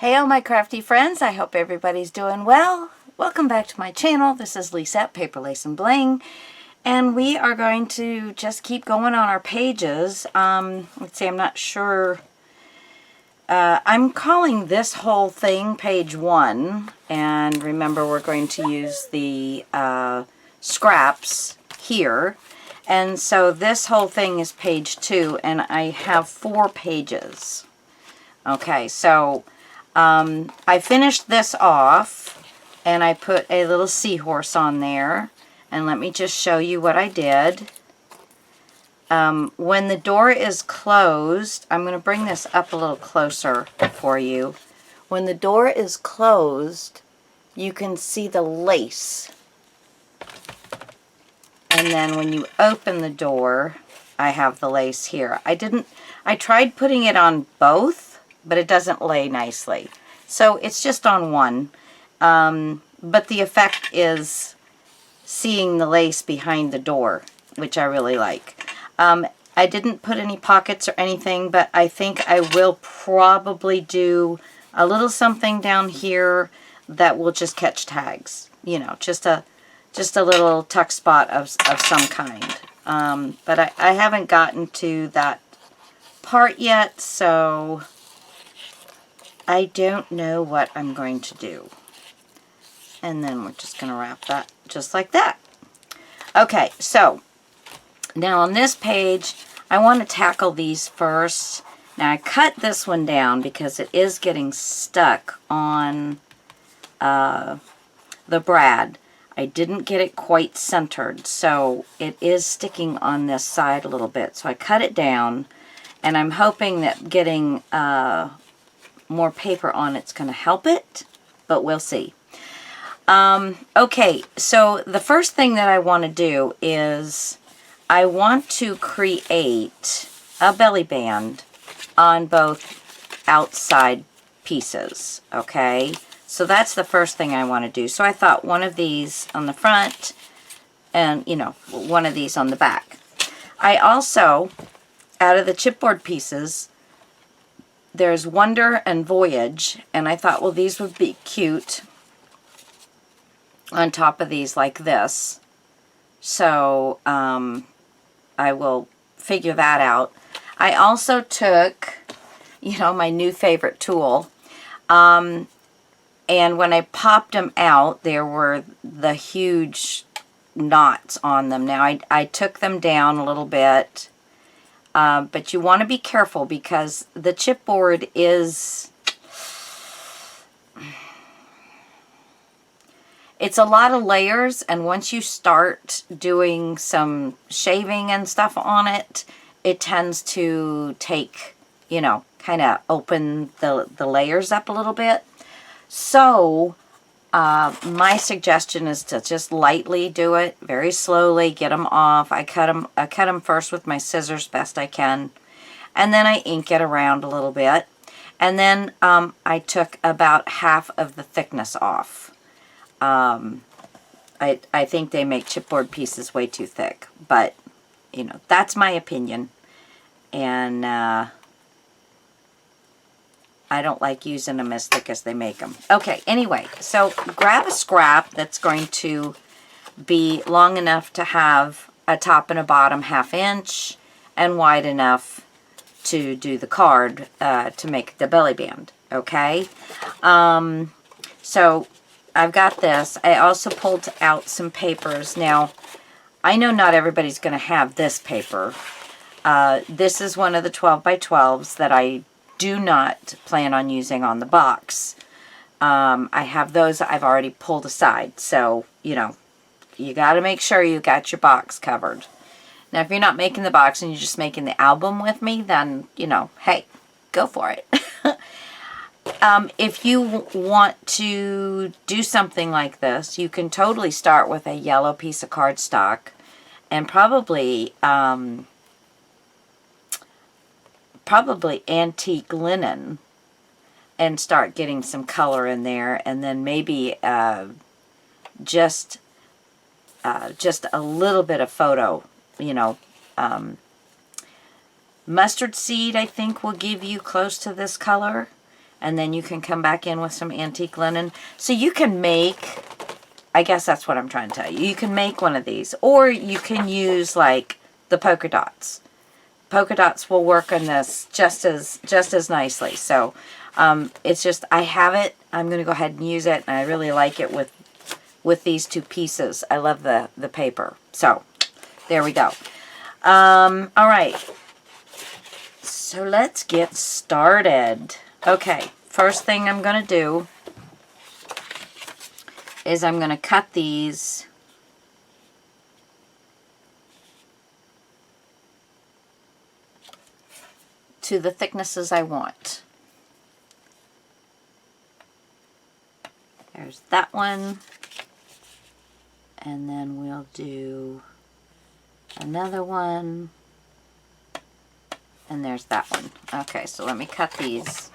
Hey all my crafty friends, I hope everybody's doing well. Welcome back to my channel. This is Lisa at Paper Lace and Bling, and we are going to just keep going on our pages. Let's see, I'm not sure. I'm calling this whole thing page 1, and remember we're going to use the scraps here. And so this whole thing is page 2, and I have 4 pages. Okay, so I finished this off, and I put a little seahorse on there. And let me just show you what I did. When the door is closed, I'm going to bring this up a little closer for you. When the door is closed, you can see the lace. And then when you open the door, I have the lace here. I tried putting it on both, but it doesn't lay nicely. So it's just on one. But the effect is seeing the lace behind the door, which I really like. I didn't put any pockets or anything, but I think I will probably do a little something down here that will just catch tags. You know, just a little tuck spot of some kind. But I haven't gotten to that part yet, so I don't know what I'm going to do. And then we're just going to wrap that just like that. Okay, so now on this page, I want to tackle these first. Now I cut this one down because it is getting stuck on the brad. I didn't get it quite centered, so it is sticking on this side a little bit. So I cut it down, and I'm hoping that getting more paper on it's going to help it, but we'll see. Okay, so the first thing that I want to do is I want to create a belly band on both outside pieces, okay? So that's the first thing I want to do. So I thought one of these on the front and, you know, one of these on the back. I also, out of the chipboard pieces, there's Wonder and Voyage, and I thought, well, these would be cute on top of these like this. So I will figure that out. I also took, you know, my new favorite tool, and when I popped them out, there were the huge knots on them. Now, I took them down a little bit, but you want to be careful because the chipboard is, it's a lot of layers, and once you start doing some shaving and stuff on it, it tends to take, you know, kind of open the layers up a little bit. So, my suggestion is to just lightly do it, very slowly, get them off. I cut them first with my scissors best I can, and then I ink it around a little bit. And then I took about half of the thickness off. I think they make chipboard pieces way too thick, but, you know, that's my opinion. And I don't like using them as thick as they make them. Okay, anyway, so grab a scrap that's going to be long enough to have a top and a bottom 1/2 inch and wide enough to do the card to make the belly band, okay? So I've got this. I also pulled out some papers. Now, I know not everybody's going to have this paper. This is one of the 12 by 12s that I do not plan on using on the box. I have those I've already pulled aside. So, you know, you got to make sure you got your box covered. Now, if you're not making the box and you're just making the album with me, then, you know, hey, go for it. If you want to do something like this, you can totally start with a yellow piece of cardstock and probably antique linen and start getting some color in there, and then maybe just a little bit of photo, you know. Mustard seed, I think, will give you close to this color. And then you can come back in with some antique linen. So you can make, I guess that's what I'm trying to tell you. You can make one of these. Or you can use like the polka dots. Polka dots will work on this just as nicely. So it's just, I have it. I'm going to go ahead and use it. And I really like it with these two pieces. I love the paper. So there we go. All right. So let's get started. Okay, first thing I'm going to do is I'm going to cut these to the thicknesses I want. There's that one. And then we'll do another one. And there's that one. Okay, so let me cut these.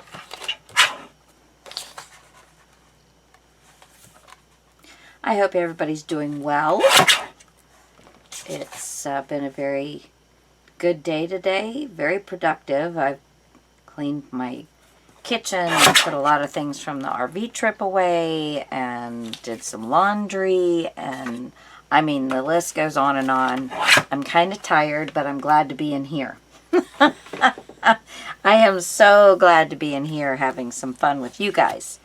I hope everybody's doing well. It's been a very good day today. Very productive. I've cleaned my kitchen, put a lot of things from the RV trip away, and did some laundry, and I mean, the list goes on and on. I'm kind of tired, but I'm glad to be in here. I am so glad to be in here having some fun with you guys.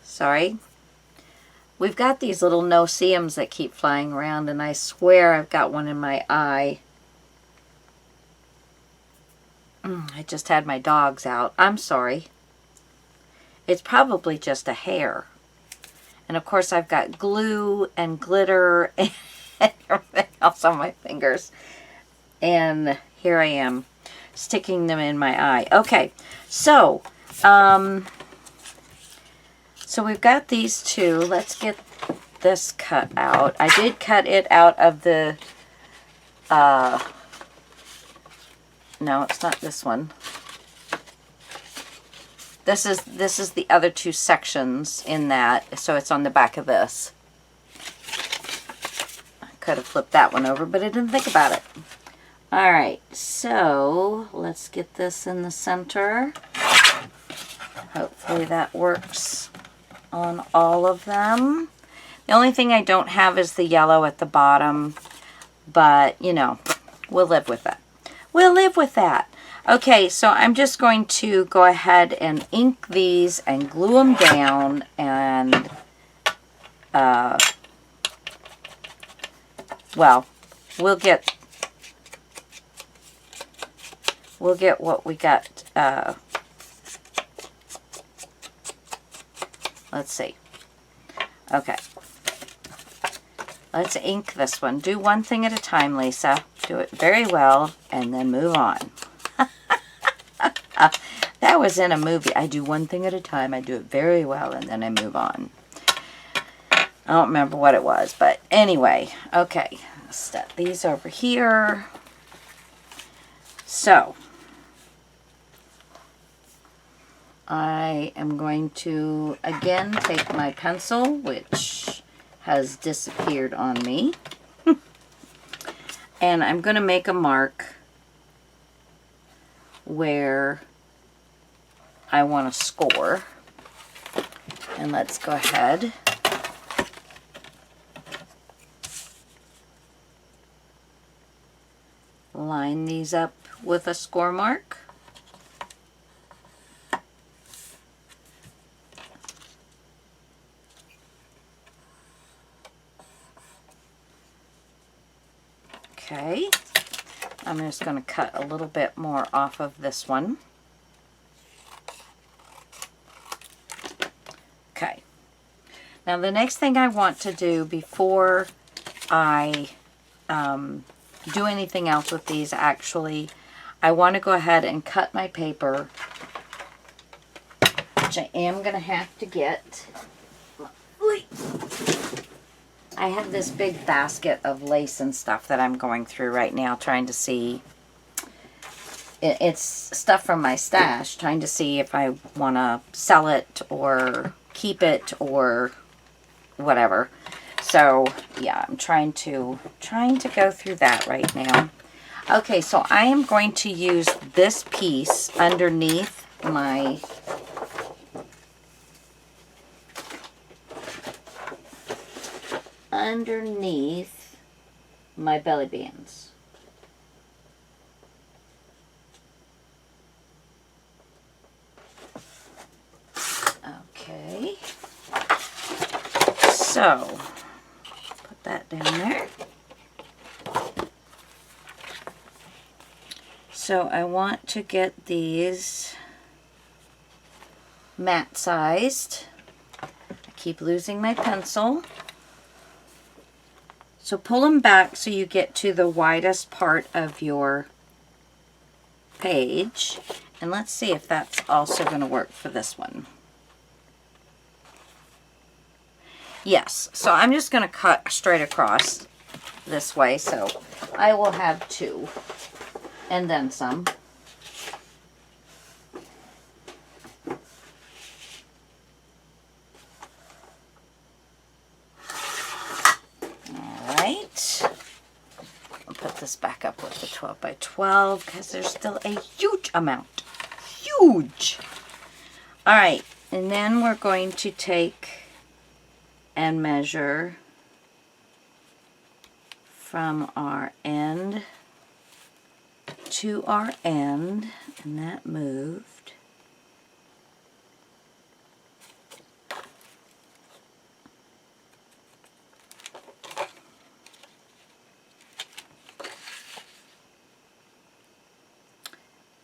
Sorry. We've got these little no-see-ums that keep flying around, and I swear I've got one in my eye. I just had my dogs out. I'm sorry. It's probably just a hair. And of course I've got glue and glitter and everything else on my fingers. And here I am, sticking them in my eye. Okay, so, so we've got these two. Let's get this cut out. I did cut it out of the, no, it's not this one. This is the other two sections in that, so it's on the back of this. I could have flipped that one over, but I didn't think about it. All right, so let's get this in the center. Hopefully that works on all of them. The only thing I don't have is the yellow at the bottom, but you know, we'll live with that. We'll live with that. Okay, so I'm just going to go ahead and ink these and glue them down, and well, we'll get what we got. Let's see. Okay. Let's ink this one. Do one thing at a time, Lisa. Do it very well, and then move on. That was in a movie. I do one thing at a time. I do it very well, and then I move on. I don't remember what it was, but anyway. Okay. Let's set these over here. So, I am going to, again, take my pencil, which has disappeared on me, and I'm going to make a mark where I want to score. And let's go ahead. Line these up with a score mark. Okay, I'm just going to cut a little bit more off of this one. Okay, now the next thing I want to do before I do anything else with these, actually, I want to go ahead and cut my paper, which I am going to have to get. I have this big basket of lace and stuff that I'm going through right now, trying to see. It's stuff from my stash, trying to see if I want to sell it or keep it or whatever. So yeah, I'm trying to go through that right now. Okay, so I am going to use this piece underneath my underneath my belly bands. Okay, so put that down there. So I want to get these mat sized. I keep losing my pencil. So pull them back so you get to the widest part of your page. And let's see if that's also going to work for this one. Yes, so I'm just going to cut straight across this way. So I will have 2 and then some. I'll put this back up with the 12 by 12 because there's still a huge amount. Huge! Alright, and then we're going to take and measure from our end to our end, and that moved.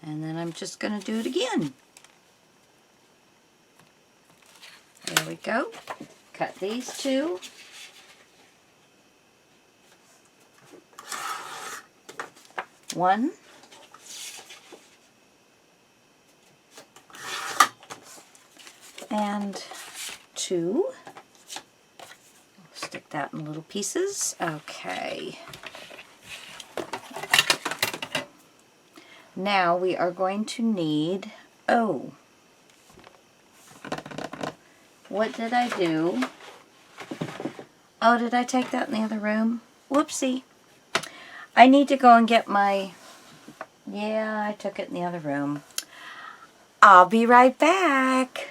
And then I'm just going to do it again. There we go. Cut these 2. One. And 2. Stick that in little pieces. Okay. Now we are going to need, oh, what did I do? Oh, did I take that in the other room? Whoopsie. I need to go and get my, yeah, I took it in the other room. I'll be right back.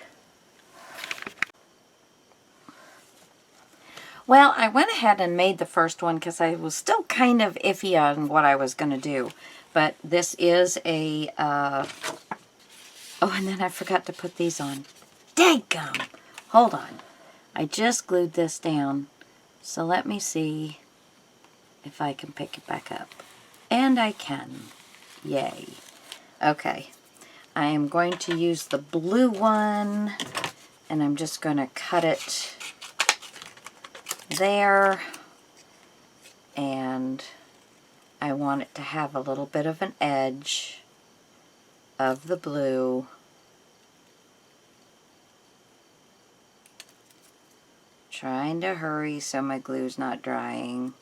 Well, I went ahead and made the first one because I was still kind of iffy on what I was going to do. But this is a, oh, and then I forgot to put these on. Dadgum! Hold on. I just glued this down. So let me see if I can pick it back up. And I can. Yay. Okay. I am going to use the blue one, and I'm just going to cut it there, and I want it to have a little bit of an edge of the blue. Trying to hurry so my glue's not drying.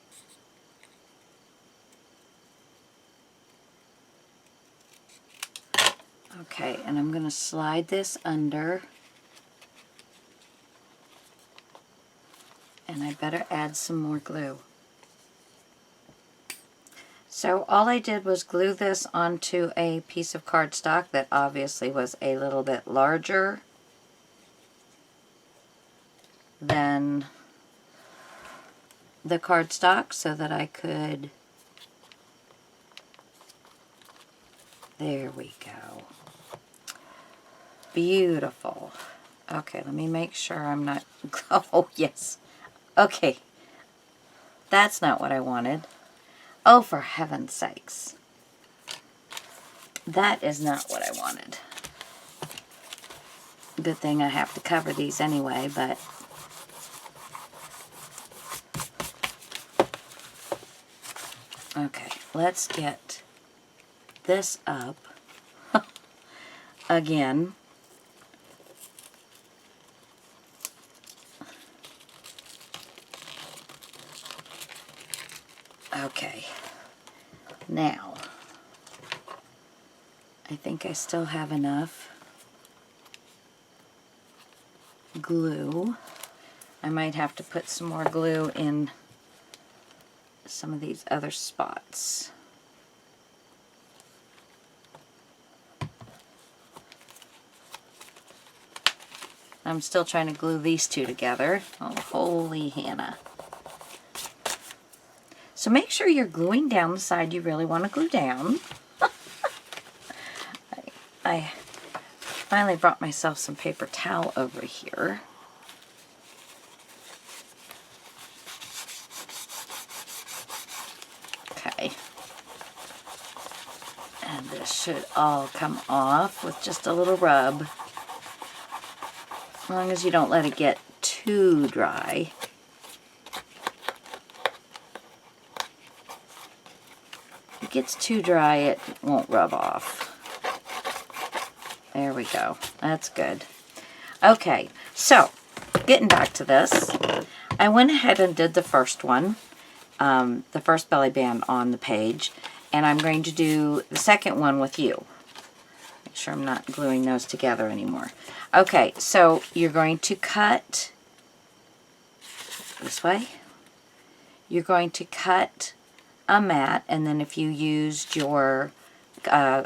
Okay, and I'm going to slide this under. And I better add some more glue. So all I did was glue this onto a piece of cardstock that obviously was a little bit larger than the cardstock so that I could, there we go. Beautiful. Okay, let me make sure I'm not, oh yes. Okay, that's not what I wanted. Oh, for heaven's sakes. That is not what I wanted. Good thing I have to cover these anyway, but okay, let's get this up again. Okay, now, I think I still have enough glue. I might have to put some more glue in some of these other spots. I'm still trying to glue these two together. Oh, holy Hannah. So make sure you're gluing down the side you really want to glue down. I finally brought myself some paper towel over here. Okay. And this should all come off with just a little rub. As long as you don't let it get too dry. If it gets too dry, it won't rub off. There we go. That's good. Okay, so getting back to this, I went ahead and did the first one, the first belly band on the page, and I'm going to do the second one with you. Make sure I'm not gluing those together anymore. Okay, so you're going to cut this way. You're going to cut a mat, and then if you used your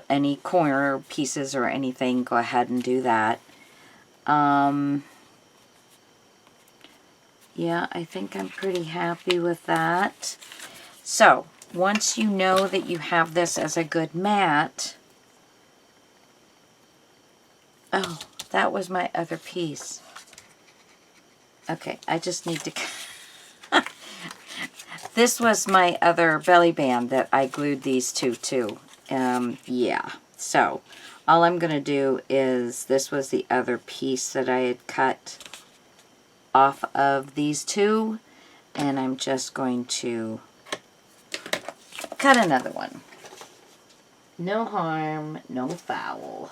any corner pieces or anything, go ahead and do that. Yeah, I think I'm pretty happy with that. So, once you know that you have this as a good mat, oh, that was my other piece. Okay, I just need to... This was my other belly band that I glued these two to. Yeah, so all I'm going to do is, this was the other piece that I had cut off of these two, and I'm just going to cut another one. No harm, no foul.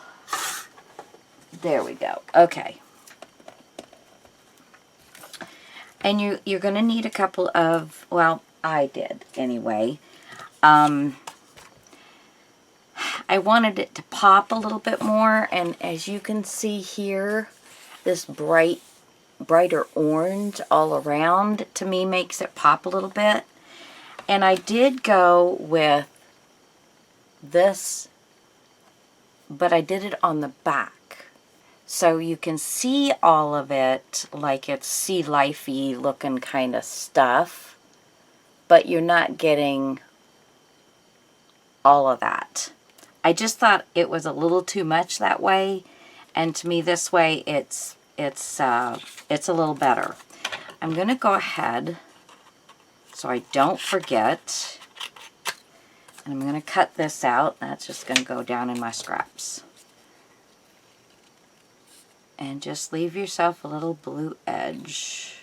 There we go. Okay. And you're going to need a couple of, well, I did anyway. I wanted it to pop a little bit more, and as you can see here, this brighter orange all around, to me, makes it pop a little bit. And I did go with this, but I did it on the back. So you can see all of it like it's sea life-y looking kind of stuff, but you're not getting all of that. I just thought it was a little too much that way, and to me this way it's a little better. I'm going to go ahead so I don't forget, and I'm going to cut this out. That's just going to go down in my scraps. And just leave yourself a little blue edge.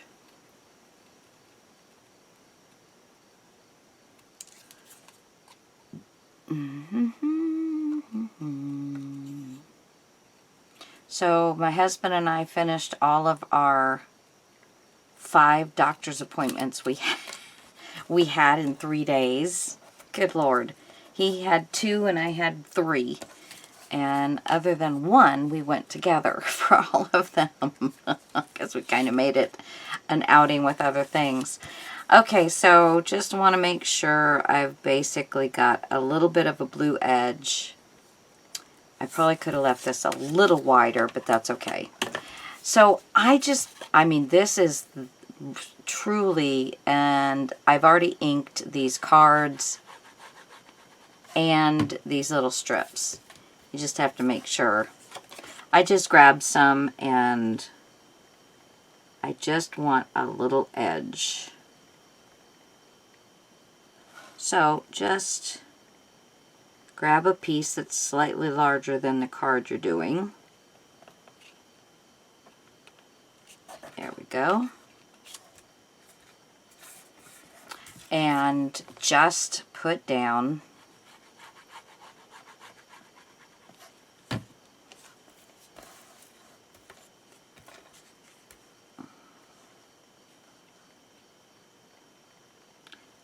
So my husband and I finished all of our 5 doctor's appointments we had in 3 days. Good Lord. He had 2 and I had 3. And other than one, we went together for all of them because we kind of made it an outing with other things. Okay, so just want to make sure I've basically got a little bit of a blue edge. I probably could have left this a little wider, but that's okay. So I mean, this is truly, and I've already inked these cards and these little strips. You just have to make sure. I just grabbed some, and I just want a little edge. So just grab a piece that's slightly larger than the card you're doing. There we go. And just put down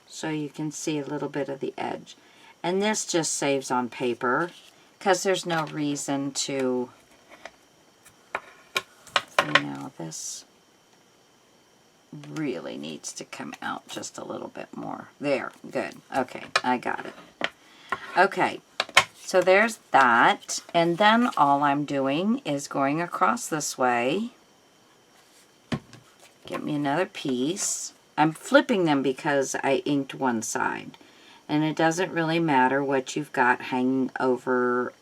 so you can see a little bit of the edge. And this just saves on paper because there's no reason to, this really needs to come out just a little bit more. There, good. Okay, I got it. Okay, so there's that. And then all I'm doing is going across this way get me another piece. I'm flipping them because I inked one side. And it doesn't really matter what you've got hanging over,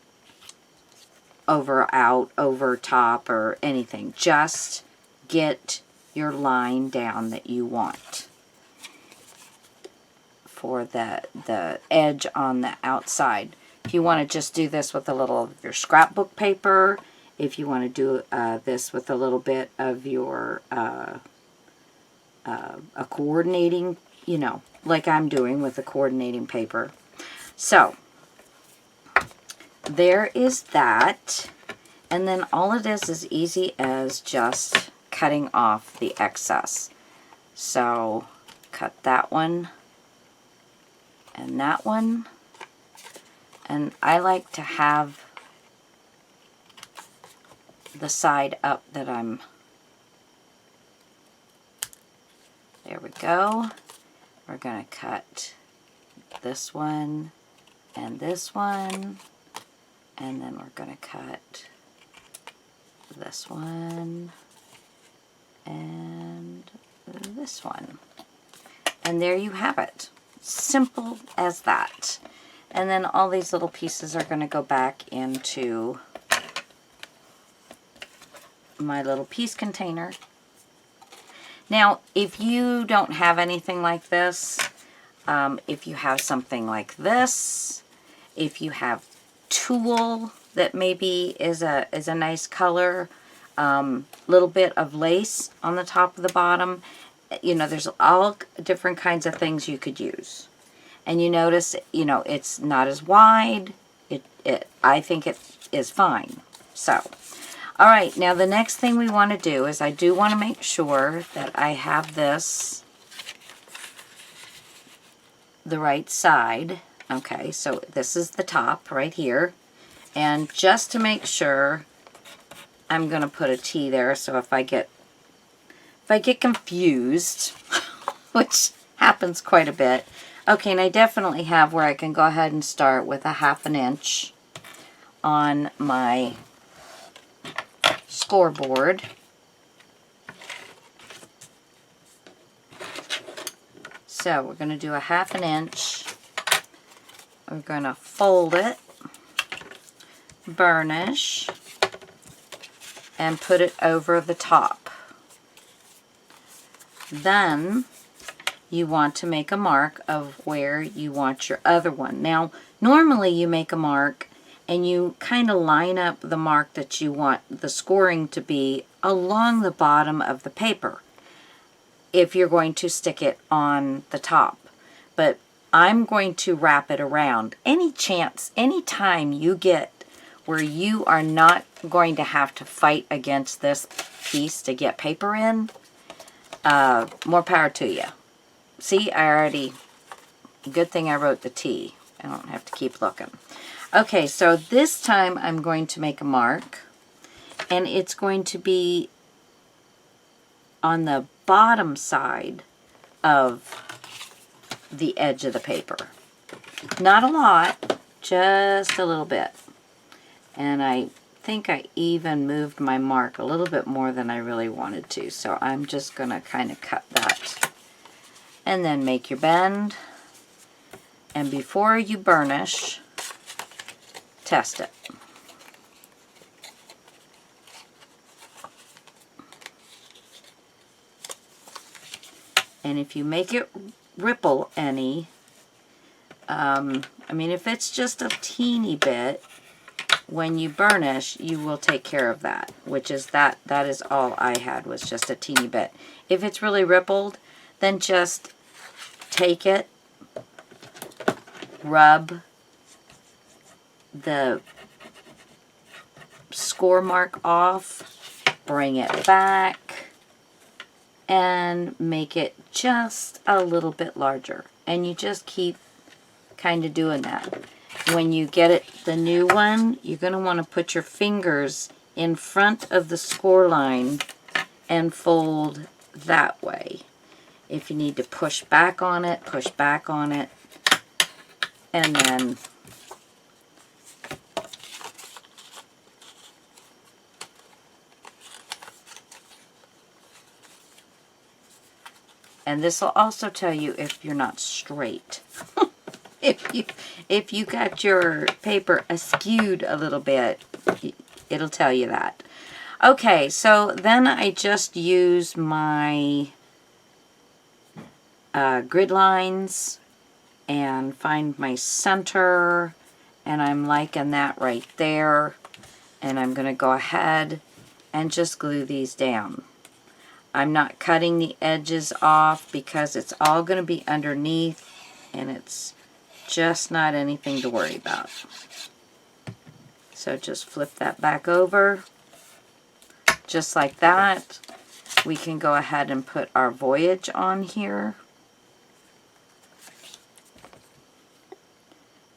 out, over top, or anything. Just get your line down that you want for the edge on the outside. If you want to just do this with a little of your scrapbook paper, if you want to do this with a little bit of your a coordinating, you know, like I'm doing with the coordinating paper. So there is that. And then all it is easy as just cutting off the excess. So cut that one and that one. And I like to have the side up that I'm, there we go. We're going to cut this one and this one, and then we're going to cut this one and this one. And there you have it. Simple as that. And then all these little pieces are going to go back into my little piece container. Now, if you don't have anything like this, if you have something like this, if you have tulle that maybe is a nice color, little bit of lace on the top of the bottom, you know, there's all different kinds of things you could use. And you notice, you know, it's not as wide. I think it is fine. So, all right, now the next thing we want to do is I do want to make sure that I have this the right side. Okay, so this is the top right here. And just to make sure, I'm going to put a T there, so if I get confused, which happens quite a bit. Okay, and I definitely have where I can go ahead and start with a 1/2 inch on my scoreboard. So we're going to do a 1/2 inch. We're going to fold it, burnish, and put it over the top. Then you want to make a mark of where you want your other one. Now, normally you make a mark and you kind of line up the mark that you want the scoring to be along the bottom of the paper if you're going to stick it on the top. But I'm going to wrap it around. Any time you get where you are not going to have to fight against this piece to get paper in, more power to you. See, good thing I wrote the T. I don't have to keep looking. Okay, so this time I'm going to make a mark, and it's going to be on the bottom side of the edge of the paper. Not a lot, just a little bit. And I think I even moved my mark a little bit more than I really wanted to, so I'm just going to kind of cut that. And then make your bend. And before you burnish, test it. And if you make it ripple any, I mean, if it's just a teeny bit, when you burnish, you will take care of that, which is that is all I had, was just a teeny bit. If it's really rippled, then just take it, rub the score mark off, bring it back, and make it just a little bit larger. And you just keep kind of doing that. When you get it, the new one, you're going to want to put your fingers in front of the score line and fold that way. If you need to push back on it, push back on it, and then And this will also tell you if you're not straight. If you got your paper askewed a little bit, it'll tell you that. Okay, so then I just use my grid lines and find my center, and I'm liking that right there. And I'm going to go ahead and just glue these down. I'm not cutting the edges off because it's all going to be underneath, and it's just not anything to worry about. So just flip that back over, just like that. We can go ahead and put our Voyage on here.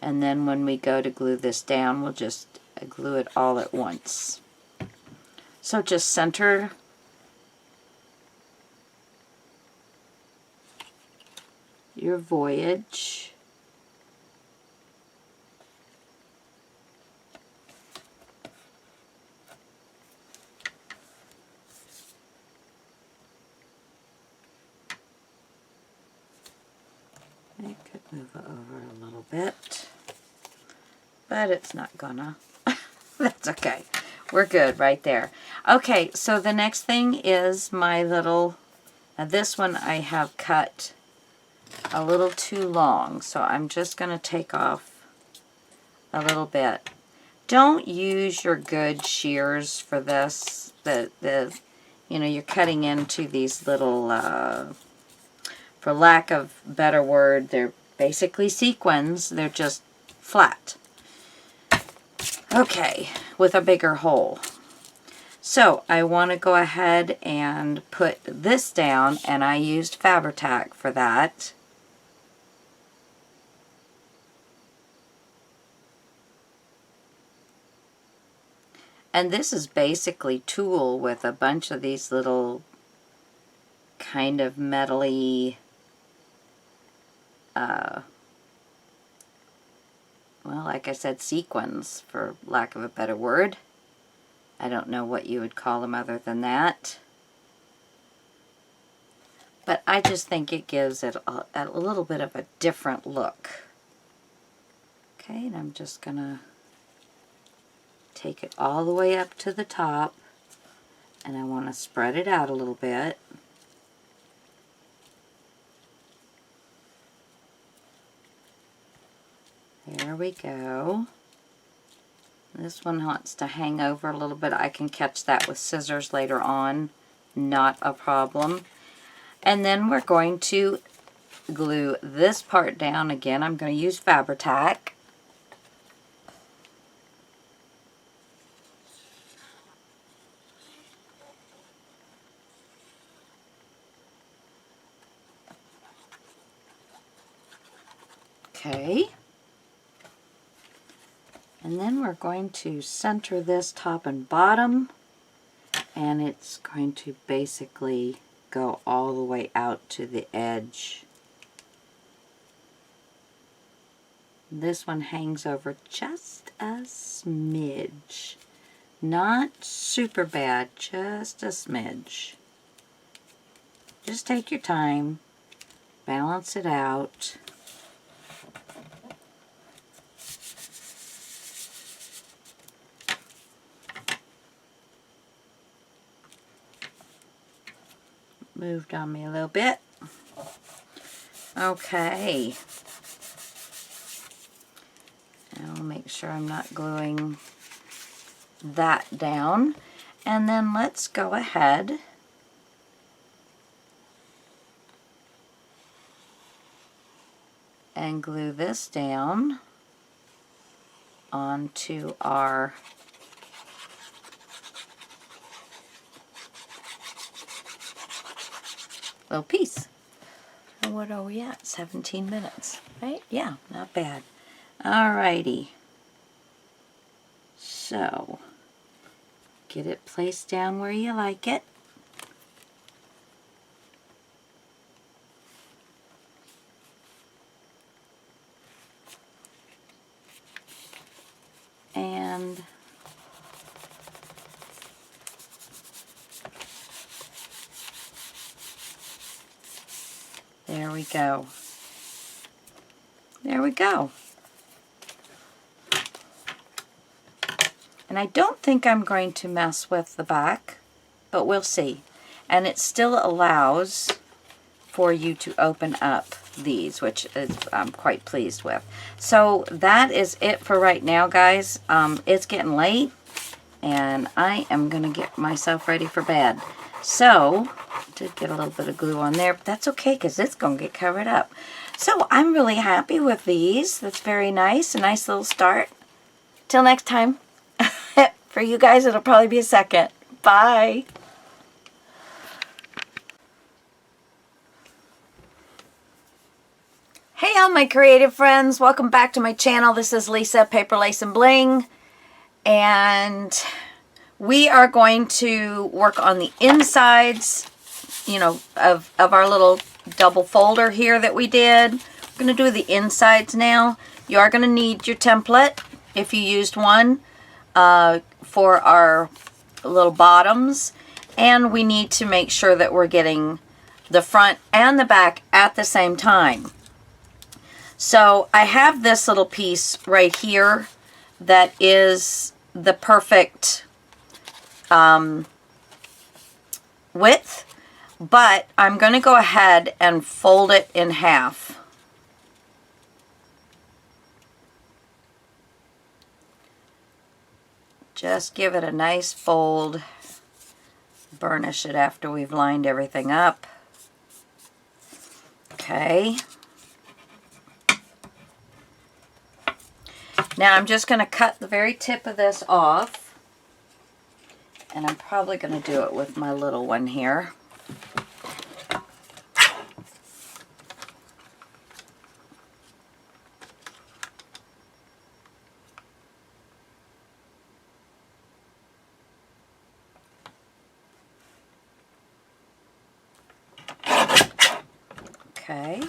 And then when we go to glue this down, we'll just glue it all at once. So just center your Voyage. I could move it over a little bit, but it's not gonna. That's okay. We're good right there. Okay, so the next thing is my little, this one I have cut a little too long, so I'm just going to take off a little bit. Don't use your good shears for this. You know, you're cutting into these little, for lack of a better word, they're basically sequins. They're just flat. Okay, with a bigger hole. So I want to go ahead and put this down, and I used Fabri-Tac for that. And this is basically tulle with a bunch of these little kind of metally, well, like I said, sequins, for lack of a better word. I don't know what you would call them other than that. But I just think it gives it a little bit of a different look. Okay, and I'm just going to take it all the way up to the top, and I want to spread it out a little bit. There we go. This one wants to hang over a little bit. I can catch that with scissors later on. Not a problem. And then we're going to glue this part down. Again, I'm going to use Fabri-Tac. Okay. And then we're going to center this top and bottom, and it's going to basically go all the way out to the edge. This one hangs over just a smidge. Not super bad, just a smidge. Just take your time, balance it out. Moved on me a little bit. Okay. I'll make sure I'm not gluing that down. And then let's go ahead and glue this down onto our little piece. And what are we at? 17 minutes, right? Yeah, not bad. Alrighty. So, get it placed down where you like it. And There we go. There we go. And I don't think I'm going to mess with the back, but we'll see. And it still allows for you to open up these, which is, I'm quite pleased with. So that is it for right now, guys. It's getting late, and I am going to get myself ready for bed. So, did get a little bit of glue on there, but that's okay because it's going to get covered up. So, I'm really happy with these. That's very nice. A nice little start. Till next time. For you guys, it'll probably be a second. Bye. Hey, all my creative friends. Welcome back to my channel. This is Lisa, Paper Lace and Bling. And we are going to work on the insides, you know, of our little double folder here that we did. We're going to do the insides now. You are going to need your template if you used one for our little bottoms. And we need to make sure that we're getting the front and the back at the same time. So I have this little piece right here that is the perfect width, but I'm going to go ahead and fold it in half. Just give it a nice fold. Burnish it after we've lined everything up. Okay. Now I'm just going to cut the very tip of this off. And I'm probably going to do it with my little one here. Okay.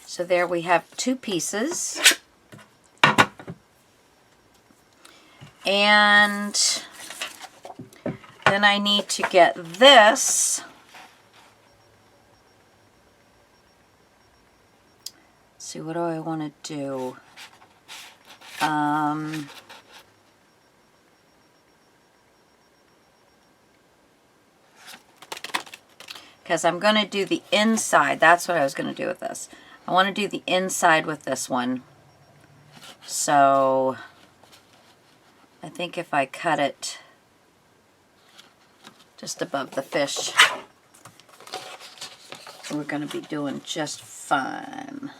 So there we have two pieces. And then I need to get this. Let's see, what do I want to do? Because I'm going to do the inside. That's what I was going to do with this. I want to do the inside with this one. So I think if I cut it just above the fish, we're going to be doing just fine.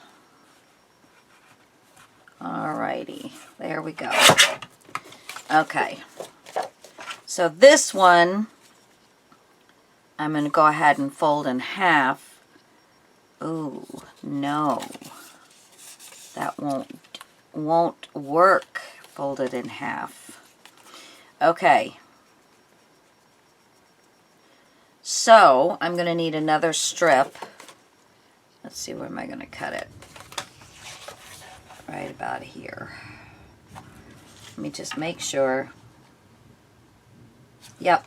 Alrighty, there we go. Okay, so this one I'm going to go ahead and fold in half. Ooh, no, that won't work. Fold it in half. Okay. So, I'm going to need another strip. Let's see, where am I going to cut it? Right about here. Let me just make sure. Yep.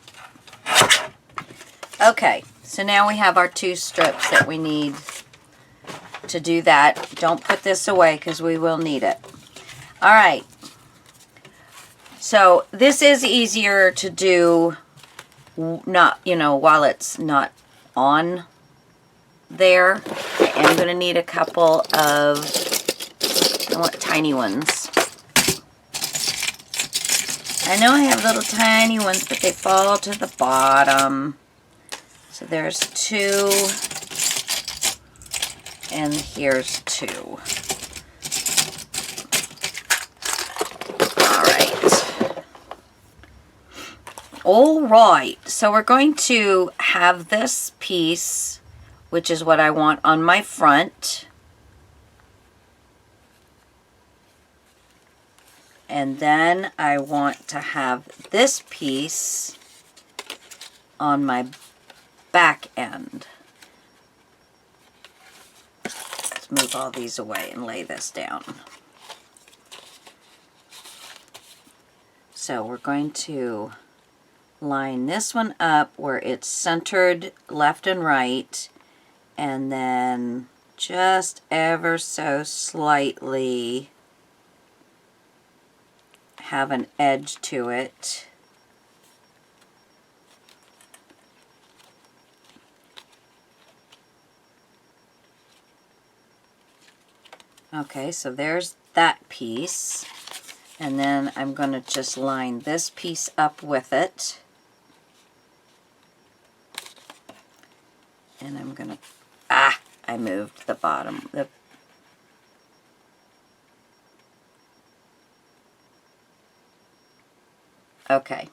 Okay, so now we have our two strips that we need to do that. Don't put this away because we will need it. All right. So this is easier to do, not, you know, while it's not on there. I am going to need a couple of, I want tiny ones. I know I have little tiny ones, but they fall to the bottom. So there's two, and here's two. All right, so we're going to have this piece, which is what I want on my front. And then I want to have this piece on my back end. Let's move all these away and lay this down. So we're going to line this one up where it's centered left and right, and then just ever so slightly have an edge to it. Okay, so there's that piece. And then I'm going to just line this piece up with it. And I'm going to, I moved the bottom. Okay.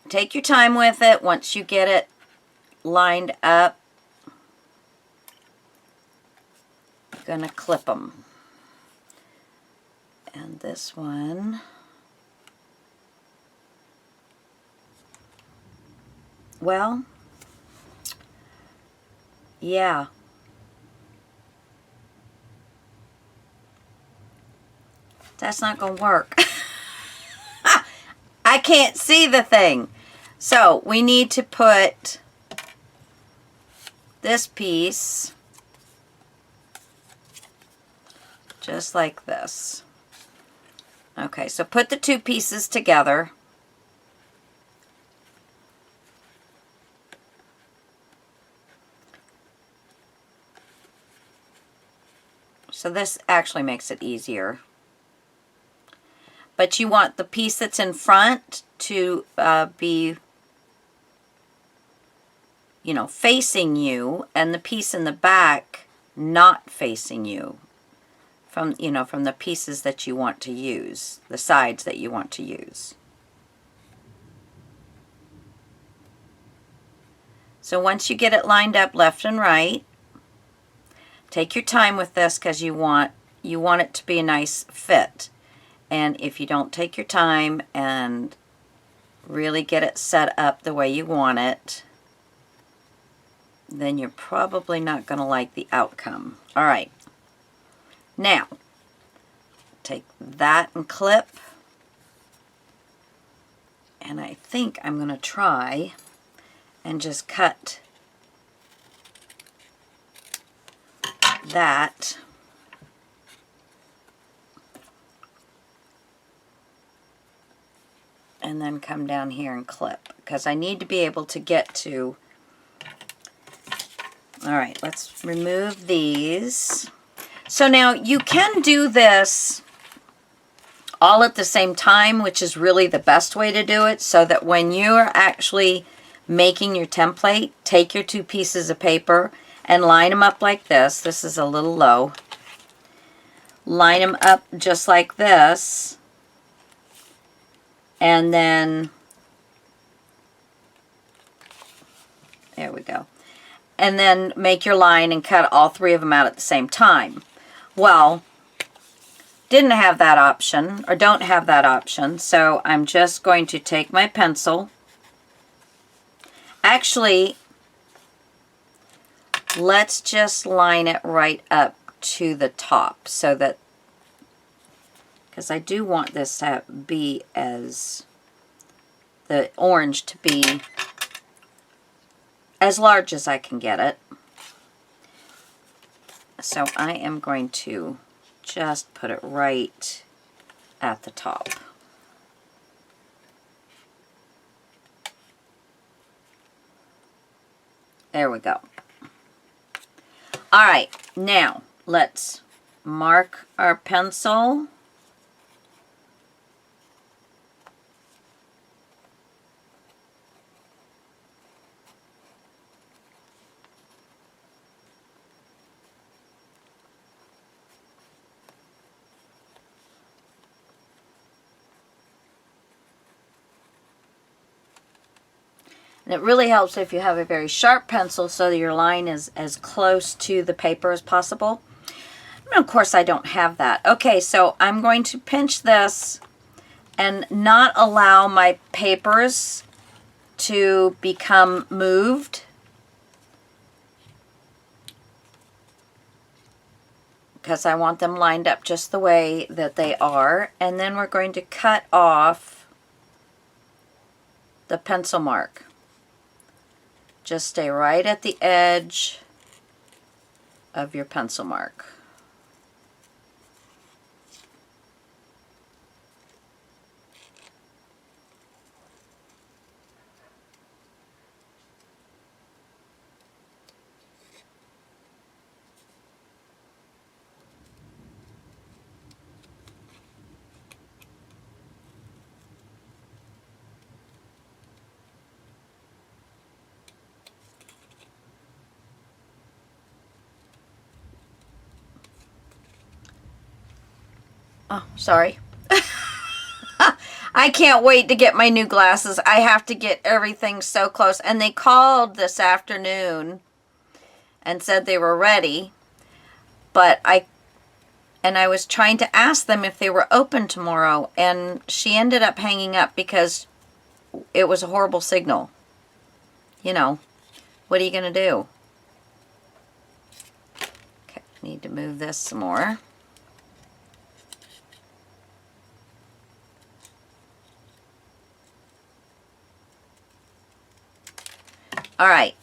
Take your time with it. Once you get it lined up, I'm going to clip them. And this one, well, yeah. That's not going to work. I can't see the thing. So we need to put this piece just like this. Okay, so put the two pieces together. So this actually makes it easier. But you want the piece that's in front to be, you know, facing you, and the piece in the back not facing you. From, you know, from the pieces that you want to use, the sides that you want to use. So once you get it lined up left and right, take your time with this because you want it to be a nice fit. And if you don't take your time and really get it set up the way you want it, then you're probably not going to like the outcome. All right. Now, take that and clip, and I think I'm going to try and just cut that and then come down here and clip, because I need to be able to get to. All right, let's remove these. So now you can do this all at the same time, which is really the best way to do it, so that when you're actually making your template, take your two pieces of paper and line them up like this. This is a little low. Line them up just like this. And then, there we go. And then make your line and cut all three of them out at the same time. Well, didn't have that option, or don't have that option, so I'm just going to take my pencil. Actually, let's just line it right up to the top, so that, because I do want this to be as, the orange to be as large as I can get it. So I am going to just put it right at the top. There we go. All right, now let's mark our pencil. And it really helps if you have a very sharp pencil so that your line is as close to the paper as possible. And of course, I don't have that. Okay, so I'm going to pinch this and not allow my papers to become moved. Because I want them lined up just the way that they are. And then we're going to cut off the pencil mark. just stay right at the edge of your pencil mark. Oh, sorry. I can't wait to get my new glasses. I have to get everything so close. And they called this afternoon and said they were ready. But I was trying to ask them if they were open tomorrow. And she ended up hanging up because it was a horrible signal. You know, what are you going to do? Okay, need to move this some more. All right,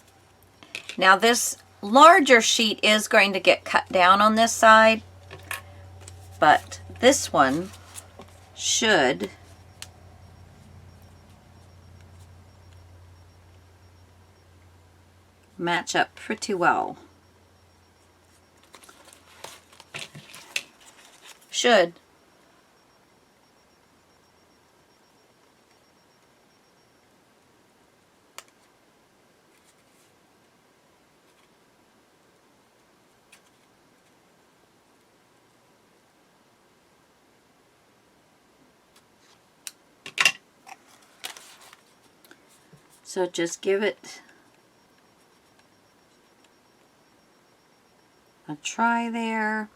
now this larger sheet is going to get cut down on this side, but this one should match up pretty well. Should. So just give it a try there.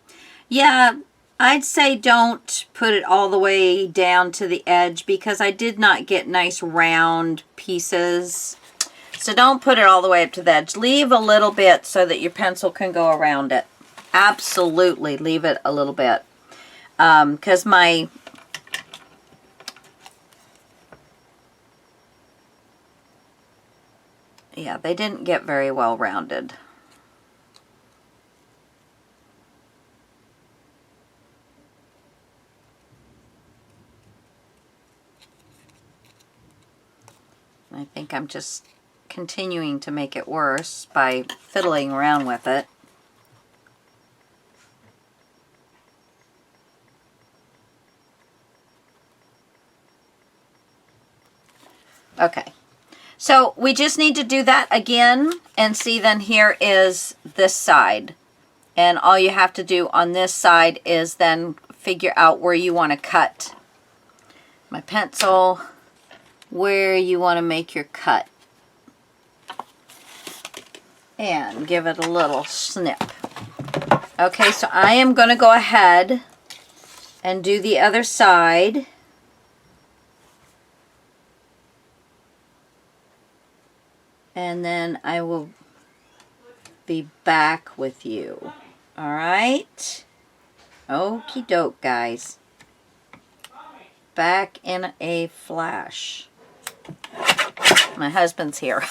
Yeah, I'd say don't put it all the way down to the edge because I did not get nice round pieces. So don't put it all the way up to the edge. Leave a little bit so that your pencil can go around it. Absolutely leave it a little bit. Because yeah, they didn't get very well rounded. I think I'm just continuing to make it worse by fiddling around with it. Okay. So we just need to do that again and see then here is this side. And all you have to do on this side is then figure out where you want to cut my pencil, where you want to make your cut. And give it a little snip. Okay, so I am going to go ahead and do the other side. And then I will be back with you. All right? Okie doke, guys. Back in a flash. My husband's here.